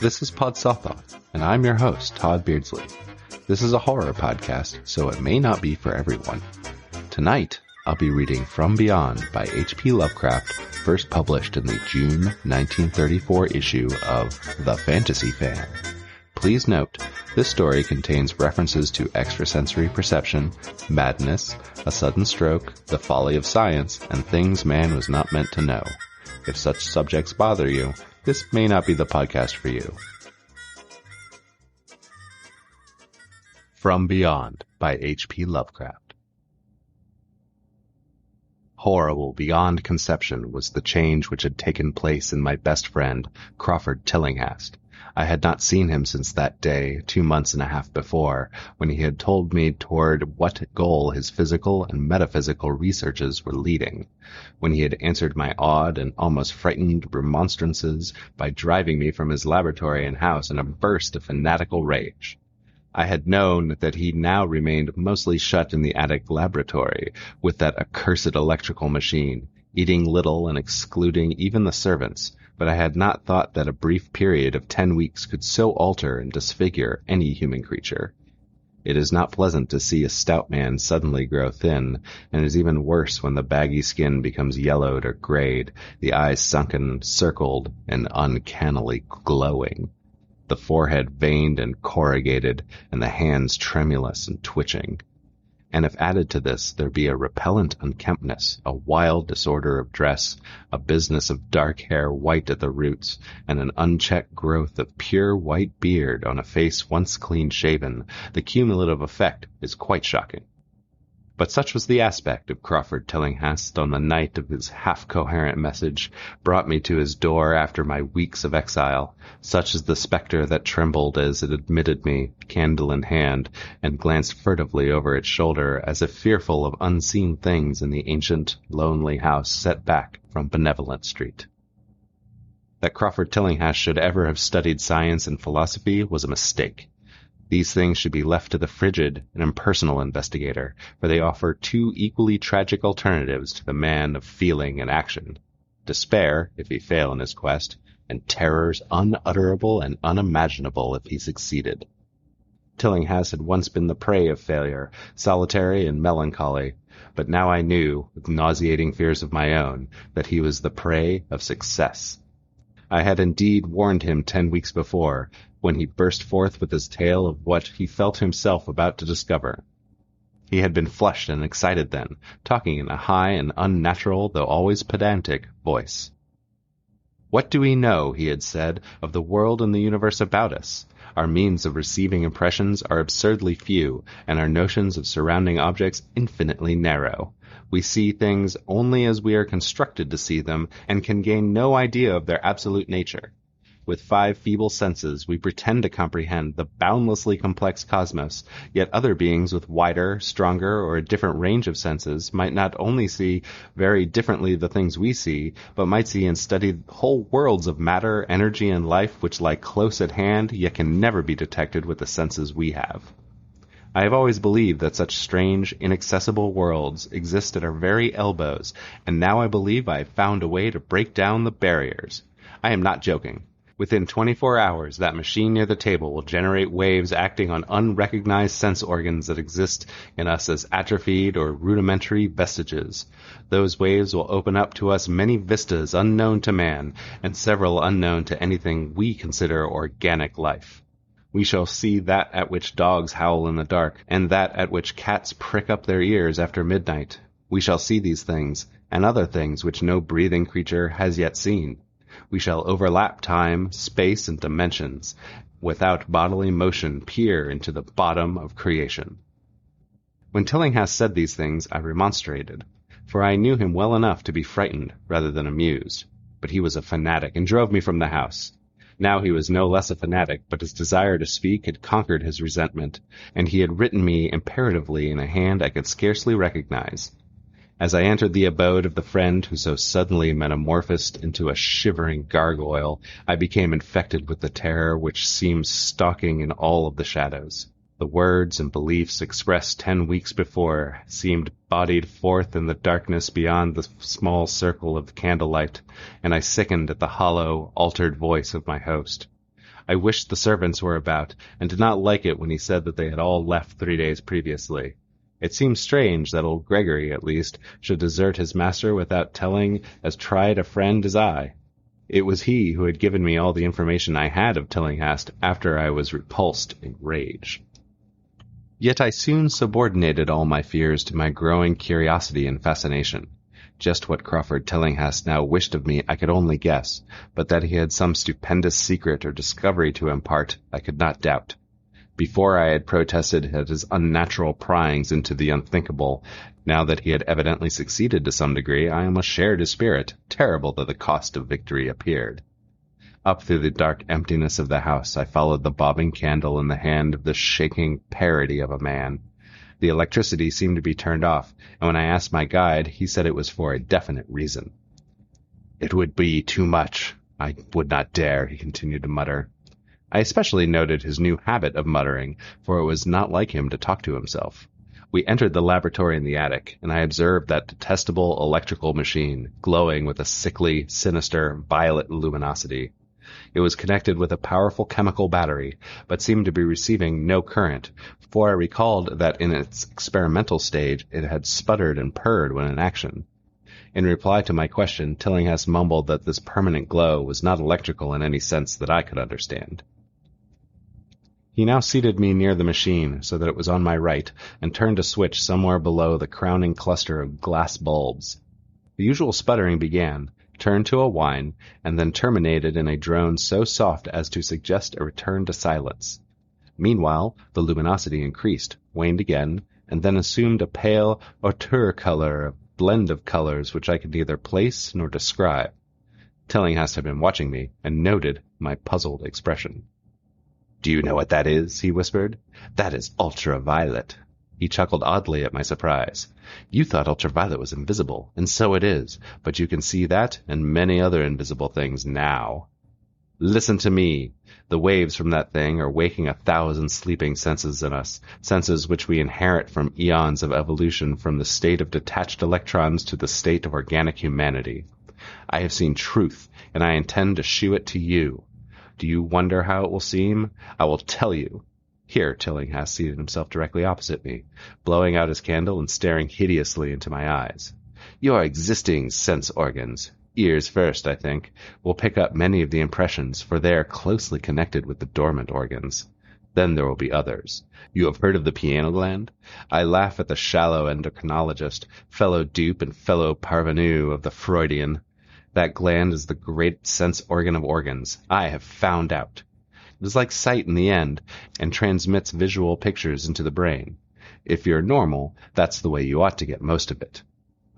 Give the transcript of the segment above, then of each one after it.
This is Pod Sotha, and I'm your host, Todd Beardsley. This is a horror podcast, so it may not be for everyone. Tonight, I'll be reading From Beyond by H.P. Lovecraft, first published in the June 1934 issue of The Fantasy Fan. Please note, this story contains references to extrasensory perception, madness, a sudden stroke, the folly of science, and things man was not meant to know. If such subjects bother you, this may not be the podcast for you. From Beyond by H.P. Lovecraft. Horrible beyond conception was the change which had taken place in my best friend, Crawford Tillinghast. I had not seen him since that day, 2 months and a half before, when he had told me toward what goal his physical and metaphysical researches were leading, when he had answered my awed and almost frightened remonstrances by driving me from his laboratory and house in a burst of fanatical rage. I had known that he now remained mostly shut in the attic laboratory with that accursed electrical machine, eating little and excluding even the servants, but I had not thought that a brief period of 10 weeks could so alter and disfigure any human creature. It is not pleasant to see a stout man suddenly grow thin, and is even worse when the baggy skin becomes yellowed or grayed, the eyes sunken, circled, and uncannily glowing, the forehead veined and corrugated, and the hands tremulous and twitching. And if added to this there be a repellent unkemptness, a wild disorder of dress, a business of dark hair white at the roots, and an unchecked growth of pure white beard on a face once clean-shaven, the cumulative effect is quite shocking. But such was the aspect of Crawford Tillinghast on the night of his half-coherent message brought me to his door after my weeks of exile, such as the spectre that trembled as it admitted me, candle in hand, and glanced furtively over its shoulder as if fearful of unseen things in the ancient, lonely house set back from Benevolent Street. That Crawford Tillinghast should ever have studied science and philosophy was a mistake. These things should be left to the frigid and impersonal investigator, for they offer two equally tragic alternatives to the man of feeling and action: despair, if he fail in his quest, and terrors unutterable and unimaginable if he succeeded. Tillinghast had once been the prey of failure, solitary and melancholy, but now I knew, with nauseating fears of my own, that he was the prey of success. I had indeed warned him 10 weeks before, when he burst forth with his tale of what he felt himself about to discover. He had been flushed and excited then, talking in a high and unnatural, though always pedantic, voice. "What do we know," he had said, "of the world and the universe about us? Our means of receiving impressions are absurdly few, and our notions of surrounding objects infinitely narrow. We see things only as we are constructed to see them, and can gain no idea of their absolute nature. With 5 feeble senses, we pretend to comprehend the boundlessly complex cosmos, yet other beings with wider, stronger, or a different range of senses might not only see very differently the things we see, but might see and study whole worlds of matter, energy, and life which lie close at hand, yet can never be detected with the senses we have. I have always believed that such strange, inaccessible worlds exist at our very elbows, and now I believe I have found a way to break down the barriers. I am not joking. Within 24 hours, that machine near the table will generate waves acting on unrecognized sense organs that exist in us as atrophied or rudimentary vestiges. Those waves will open up to us many vistas unknown to man, and several unknown to anything we consider organic life. We shall see that at which dogs howl in the dark, and that at which cats prick up their ears after midnight. We shall see these things, and other things which no breathing creature has yet seen. We shall overlap time, space, and dimensions, without bodily motion peer into the bottom of creation." When Tillinghast said these things, I remonstrated, for I knew him well enough to be frightened rather than amused. But he was a fanatic, and drove me from the house. Now he was no less a fanatic, but his desire to speak had conquered his resentment, and he had written me imperatively in a hand I could scarcely recognize. As I entered the abode of the friend who so suddenly metamorphosed into a shivering gargoyle, I became infected with the terror which seems stalking in all of the shadows. The words and beliefs expressed 10 weeks before seemed bodied forth in the darkness beyond the small circle of candlelight, and I sickened at the hollow, altered voice of my host. I wished the servants were about, and did not like it when he said that they had all left 3 days previously. It seemed strange that old Gregory, at least, should desert his master without telling as tried a friend as I. It was he who had given me all the information I had of Tillinghast after I was repulsed in rage. Yet I soon subordinated all my fears to my growing curiosity and fascination. Just what Crawford Tillinghast now wished of me I could only guess, but that he had some stupendous secret or discovery to impart I could not doubt. Before I had protested at his unnatural pryings into the unthinkable, now that he had evidently succeeded to some degree, I almost shared his spirit, terrible though the cost of victory appeared. Up through the dark emptiness of the house I followed the bobbing candle in the hand of this shaking parody of a man. The electricity seemed to be turned off, and when I asked my guide, he said it was for a definite reason. "It would be too much. I would not dare," he continued to mutter. I especially noted his new habit of muttering, for it was not like him to talk to himself. We entered the laboratory in the attic, and I observed that detestable electrical machine, glowing with a sickly, sinister, violet luminosity. It was connected with a powerful chemical battery, but seemed to be receiving no current, for I recalled that in its experimental stage it had sputtered and purred when in action. In reply to my question, Tillinghast mumbled that this permanent glow was not electrical in any sense that I could understand. He now seated me near the machine, so that it was on my right, and turned a switch somewhere below the crowning cluster of glass bulbs. The usual sputtering began, turned to a whine, and then terminated in a drone so soft as to suggest a return to silence. Meanwhile, the luminosity increased, waned again, and then assumed a pale auteur color, a blend of colors which I could neither place nor describe. Tillinghast had been watching me, and noted my puzzled expression. "Do you know what that is?" he whispered. "That is ultraviolet." He chuckled oddly at my surprise. "You thought ultraviolet was invisible, and so it is, but you can see that and many other invisible things now. Listen to me. The waves from that thing are waking 1,000 sleeping senses in us, senses which we inherit from eons of evolution from the state of detached electrons to the state of organic humanity. I have seen truth, and I intend to shew it to you. Do you wonder how it will seem? I will tell you." Here Tillinghast seated himself directly opposite me, blowing out his candle and staring hideously into my eyes. "Your existing sense organs, ears first, I think, will pick up many of the impressions, for they are closely connected with the dormant organs. Then there will be others. You have heard of the pineal gland? I laugh at the shallow endocrinologist, fellow dupe and fellow parvenu of the Freudian. That gland is the great sense organ of organs. I have found out. It is like sight in the end, and transmits visual pictures into the brain. If you're normal, that's the way you ought to get most of it.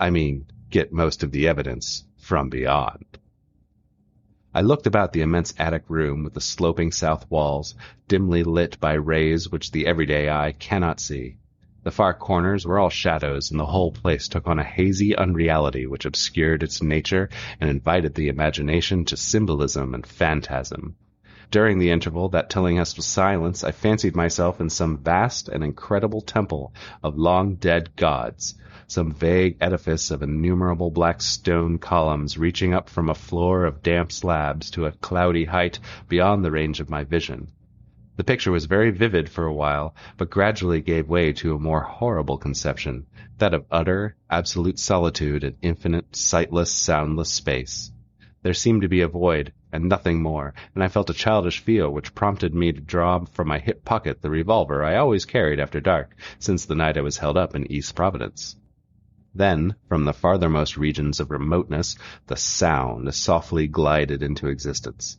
I mean, get most of the evidence from beyond. I looked about the immense attic room with the sloping south walls, dimly lit by rays which the everyday eye cannot see. The far corners were all shadows, and the whole place took on a hazy unreality which obscured its nature and invited the imagination to symbolism and phantasm. During the interval that Tillinghast was silent, I fancied myself in some vast and incredible temple of long-dead gods, some vague edifice of innumerable black stone columns reaching up from a floor of damp slabs to a cloudy height beyond the range of my vision. The picture was very vivid for a while, but gradually gave way to a more horrible conception, that of utter, absolute solitude and infinite, sightless, soundless space. There seemed to be a void, and nothing more, and I felt a childish fear which prompted me to draw from my hip pocket the revolver I always carried after dark, since the night I was held up in East Providence. Then, from the farthermost regions of remoteness, the sound softly glided into existence.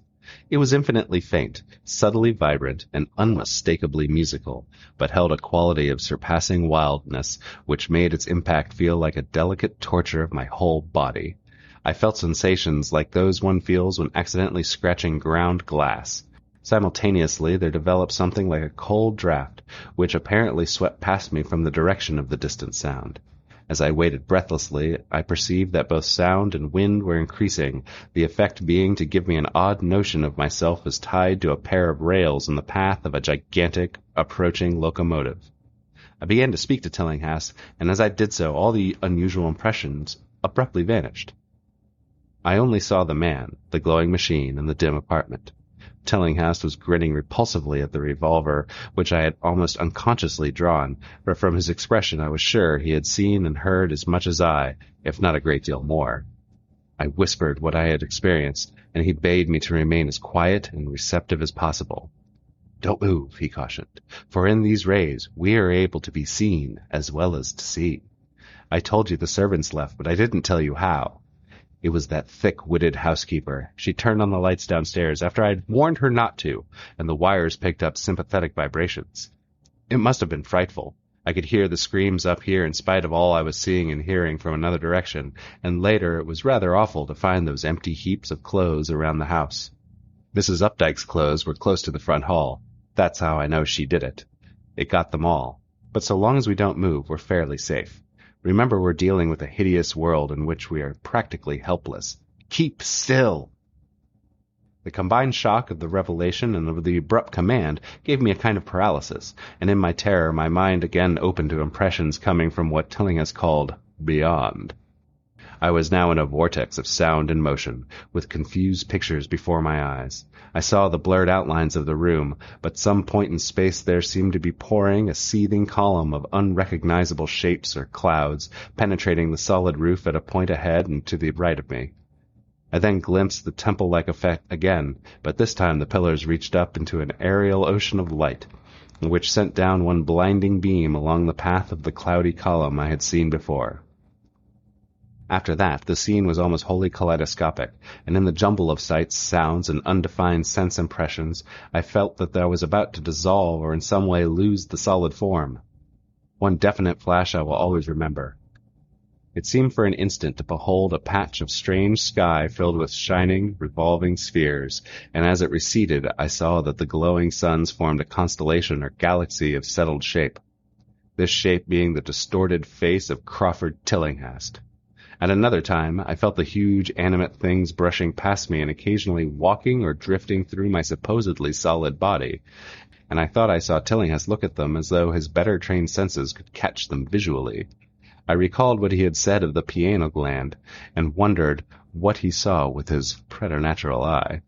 It was infinitely faint, subtly vibrant, and unmistakably musical, but held a quality of surpassing wildness which made its impact feel like a delicate torture of my whole body. I felt sensations like those one feels when accidentally scratching ground glass. Simultaneously there developed something like a cold draught, which apparently swept past me from the direction of the distant sound. As I waited breathlessly, I perceived that both sound and wind were increasing, the effect being to give me an odd notion of myself as tied to a pair of rails in the path of a gigantic, approaching locomotive. I began to speak to Tillinghast, and as I did so, all the unusual impressions abruptly vanished. I only saw the man, the glowing machine, and the dim apartment. Tillinghast was grinning repulsively at the revolver, which I had almost unconsciously drawn, but from his expression I was sure he had seen and heard as much as I, if not a great deal more. I whispered what I had experienced, and he bade me to remain as quiet and receptive as possible. "Don't move," he cautioned, "for in these rays we are able to be seen as well as to see. I told you the servants left, but I didn't tell you how. It was that thick-witted housekeeper. She turned on the lights downstairs after I had warned her not to, and the wires picked up sympathetic vibrations. It must have been frightful. I could hear the screams up here in spite of all I was seeing and hearing from another direction, and later it was rather awful to find those empty heaps of clothes around the house. Mrs. Updike's clothes were close to the front hall. That's how I know she did it. It got them all. But so long as we don't move, we're fairly safe. Remember, we're dealing with a hideous world in which we are practically helpless. Keep still!" The combined shock of the revelation and of the abrupt command gave me a kind of paralysis, and in my terror my mind again opened to impressions coming from what Tillinghast called beyond. I was now in a vortex of sound and motion, with confused pictures before my eyes. I saw the blurred outlines of the room, but some point in space there seemed to be pouring a seething column of unrecognizable shapes or clouds, penetrating the solid roof at a point ahead and to the right of me. I then glimpsed the temple-like effect again, but this time the pillars reached up into an aerial ocean of light, which sent down one blinding beam along the path of the cloudy column I had seen before. After that, the scene was almost wholly kaleidoscopic, and in the jumble of sights, sounds, and undefined sense impressions, I felt that I was about to dissolve or in some way lose the solid form. One definite flash I will always remember. It seemed for an instant to behold a patch of strange sky filled with shining, revolving spheres, and as it receded, I saw that the glowing suns formed a constellation or galaxy of settled shape. This shape being the distorted face of Crawford Tillinghast. At another time, I felt the huge, animate things brushing past me and occasionally walking or drifting through my supposedly solid body, and I thought I saw Tillinghast look at them as though his better-trained senses could catch them visually. I recalled what he had said of the pineal gland, and wondered what he saw with his preternatural eye.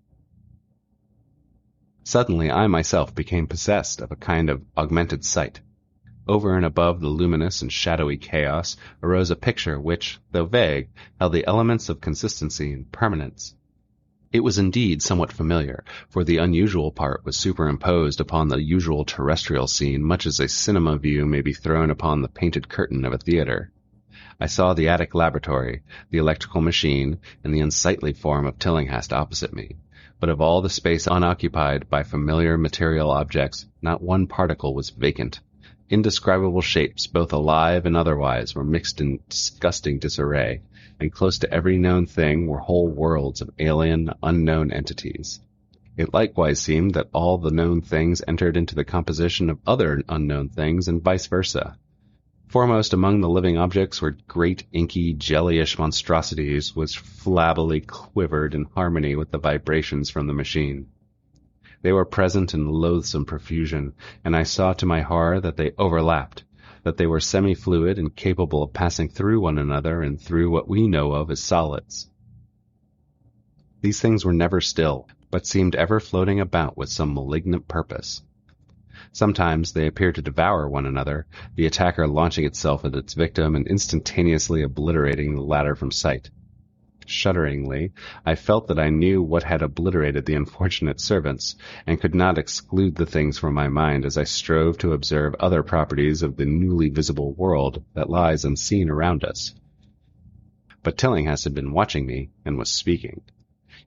Suddenly I myself became possessed of a kind of augmented sight. Over and above the luminous and shadowy chaos arose a picture which, though vague, held the elements of consistency and permanence. It was indeed somewhat familiar, for the unusual part was superimposed upon the usual terrestrial scene, much as a cinema view may be thrown upon the painted curtain of a theater. I saw the attic laboratory, the electrical machine, and the unsightly form of Tillinghast opposite me. But of all the space unoccupied by familiar material objects, not one particle was vacant. Indescribable shapes, both alive and otherwise, were mixed in disgusting disarray, and close to every known thing were whole worlds of alien, unknown entities. It likewise seemed that all the known things entered into the composition of other unknown things, and vice versa. Foremost among the living objects were great, inky, jellyish monstrosities which flabbily quivered in harmony with the vibrations from the machine. They were present in loathsome profusion, and I saw to my horror that they overlapped, that they were semi-fluid and capable of passing through one another and through what we know of as solids. These things were never still, but seemed ever floating about with some malignant purpose. Sometimes they appeared to devour one another, the attacker launching itself at its victim and instantaneously obliterating the latter from sight. Shudderingly, I felt that I knew what had obliterated the unfortunate servants, and could not exclude the things from my mind as I strove to observe other properties of the newly visible world that lies unseen around us. But Tillinghast had been watching me, and was speaking.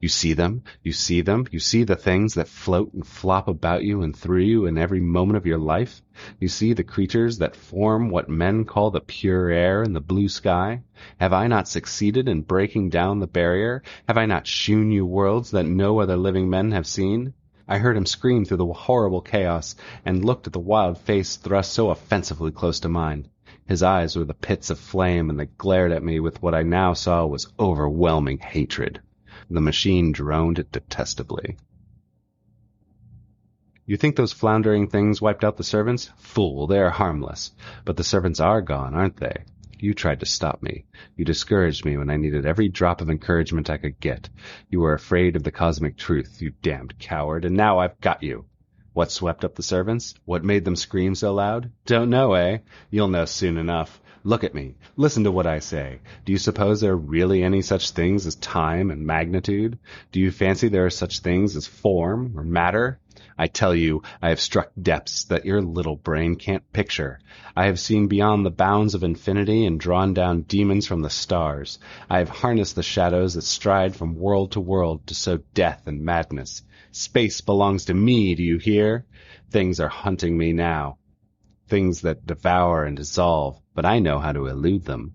"You see them? You see them? You see the things that float and flop about you and through you in every moment of your life? You see the creatures that form what men call the pure air and the blue sky? Have I not succeeded in breaking down the barrier? Have I not shewn you worlds that no other living men have seen?" I heard him scream through the horrible chaos, and looked at the wild face thrust so offensively close to mine. His eyes were the pits of flame, and they glared at me with what I now saw was overwhelming hatred. The machine droned detestably. "You think those floundering things wiped out the servants? Fool, they are harmless. But the servants are gone, aren't they? You tried to stop me. You discouraged me when I needed every drop of encouragement I could get. You were afraid of the cosmic truth, you damned coward, and now I've got you. What swept up the servants? What made them scream so loud? Don't know, eh? You'll know soon enough. Look at me. Listen to what I say. Do you suppose there are really any such things as time and magnitude? Do you fancy there are such things as form or matter? I tell you, I have struck depths that your little brain can't picture. I have seen beyond the bounds of infinity and drawn down demons from the stars. I have harnessed the shadows that stride from world to world to sow death and madness. Space belongs to me, do you hear? Things are hunting me now. Things that devour and dissolve, but I know how to elude them.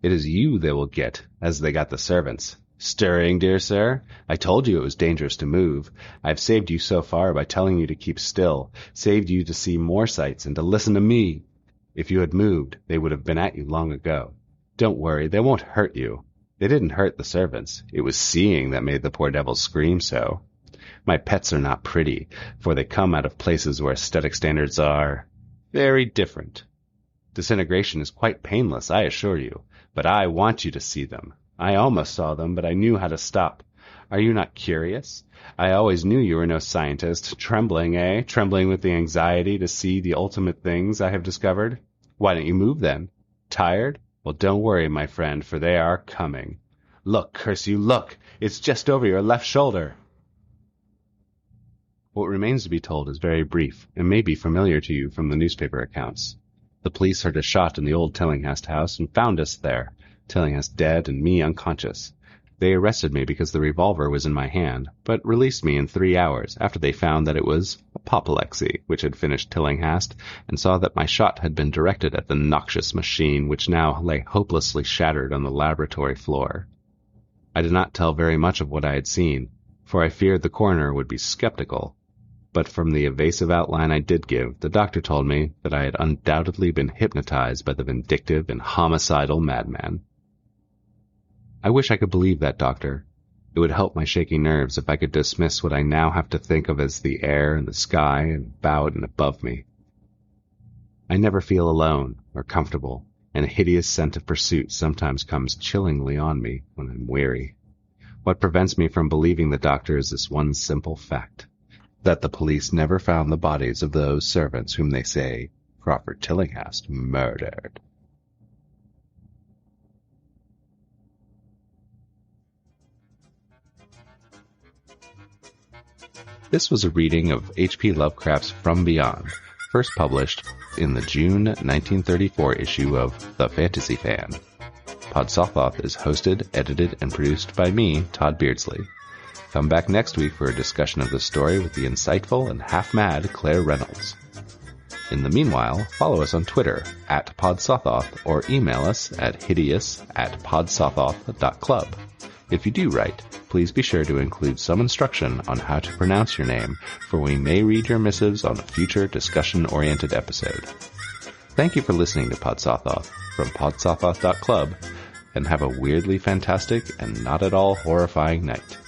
It is you they will get, as they got the servants. Stirring, dear sir? I told you it was dangerous to move. I have saved you so far by telling you to keep still, saved you to see more sights and to listen to me. If you had moved, they would have been at you long ago. Don't worry, they won't hurt you. They didn't hurt the servants. It was seeing that made the poor devils scream so. My pets are not pretty, for they come out of places where aesthetic standards are very different. Disintegration is quite painless, I assure you, but I want you to see them. I almost saw them, but I knew how to stop. Are you not curious? I always knew you were no scientist. Trembling, eh? Trembling with the anxiety to see the ultimate things I have discovered? Why don't you move then? Tired? Well, don't worry, my friend, for they are coming. Look, curse you, look! It's just over your left shoulder. What remains to be told is very brief, and may be familiar to you from the newspaper accounts. The police heard a shot in the old Tillinghast house and found us there, Tillinghast dead and me unconscious. They arrested me because the revolver was in my hand, but released me in 3 hours after they found that it was apoplexy which had finished Tillinghast, and saw that my shot had been directed at the noxious machine which now lay hopelessly shattered on the laboratory floor. I did not tell very much of what I had seen, for I feared the coroner would be skeptical. But from the evasive outline I did give, the doctor told me that I had undoubtedly been hypnotized by the vindictive and homicidal madman. I wish I could believe that, doctor. It would help my shaky nerves if I could dismiss what I now have to think of as the air and the sky about and above me. I never feel alone or comfortable, and a hideous scent of pursuit sometimes comes chillingly on me when I'm weary. What prevents me from believing the doctor is this one simple fact, that the police never found the bodies of those servants whom they say Crawford Tillinghast murdered. This was a reading of H.P. Lovecraft's From Beyond, first published in the June 1934 issue of The Fantasy Fan. Podsothoth is hosted, edited, and produced by me, Todd Beardsley. Come back next week for a discussion of the story with the insightful and half-mad Claire Reynolds. In the meanwhile, follow us on Twitter @Podsothoth or email us at hideous@podsothoth.club. If you do write, please be sure to include some instruction on how to pronounce your name, for we may read your missives on a future discussion-oriented episode. Thank you for listening to Podsothoth from podsothoth.club, and have a weirdly fantastic and not at all horrifying night.